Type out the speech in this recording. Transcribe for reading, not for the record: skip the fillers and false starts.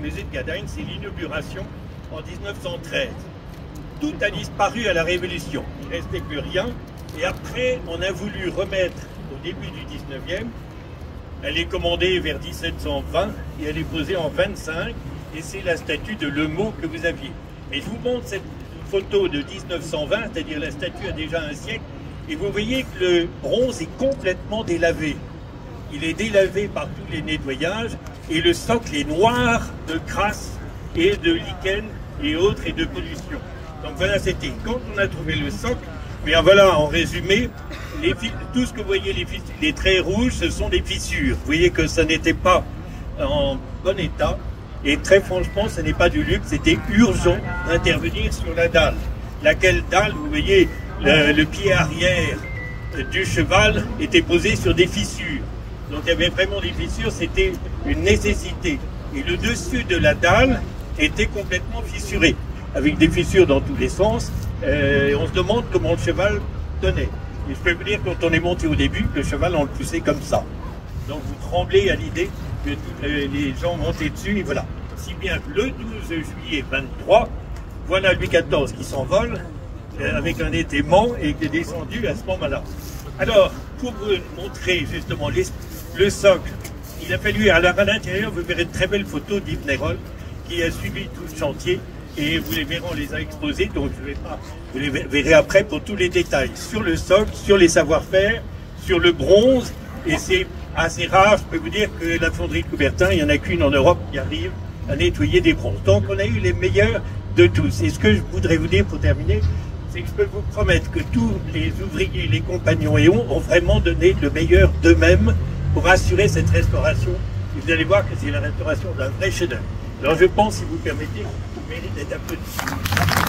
musée de Gadagne, c'est l'inauguration en 1913. Tout a disparu à la Révolution, il ne restait plus rien. Et après, on a voulu remettre au début du 19e, elle est commandée vers 1720 et elle est posée en 25, et c'est la statue de Lemot que vous aviez. Mais je vous montre cette photo de 1920, c'est-à-dire la statue a déjà un siècle, et vous voyez que le bronze est complètement délavé. Il est délavé par tous les nettoyages, et le socle est noir de crasse et de lichen et autres et de pollution. Donc voilà, c'était quand on a trouvé le socle. Bien voilà, en résumé, tout ce que vous voyez, les traits rouges, ce sont des fissures. Vous voyez que ça n'était pas en bon état. Et très franchement, ce n'est pas du luxe, c'était urgent d'intervenir sur la dalle. Laquelle dalle, vous voyez, le pied arrière du cheval était posé sur des fissures. Donc il y avait vraiment des fissures, c'était une nécessité. Et le dessus de la dalle était complètement fissuré, avec des fissures dans tous les sens. On se demande comment le cheval tenait. Et je peux vous dire, quand on est monté au début, le cheval, on le poussait comme ça. Donc vous tremblez à l'idée que les gens montaient dessus, et voilà. Si bien que le 12 juillet 23, voilà Louis XIV qui s'envole, avec un étaiement, et qui est descendu à ce moment-là. Alors, pour vous montrer justement le socle, il a fallu, à l'intérieur, vous verrez de très belles photos d'Yves Nérol, qui a suivi tout le chantier, et vous les verrez, on les a exposés, donc je ne vais pas, vous les verrez après pour tous les détails, sur le socle, sur les savoir-faire, sur le bronze, et c'est assez rare, je peux vous dire que la fonderie de Coubertin, il n'y en a qu'une en Europe qui arrive à nettoyer des bronzes. Donc on a eu les meilleurs de tous. Et ce que je voudrais vous dire pour terminer, c'est que je peux vous promettre que tous les ouvriers, les compagnons et ont vraiment donné le meilleur d'eux-mêmes pour assurer cette restauration. Et vous allez voir que c'est la restauration d'un vrai chef-d'œuvre. Alors je pense, si vous permettez, vous méritez d'être applaudi.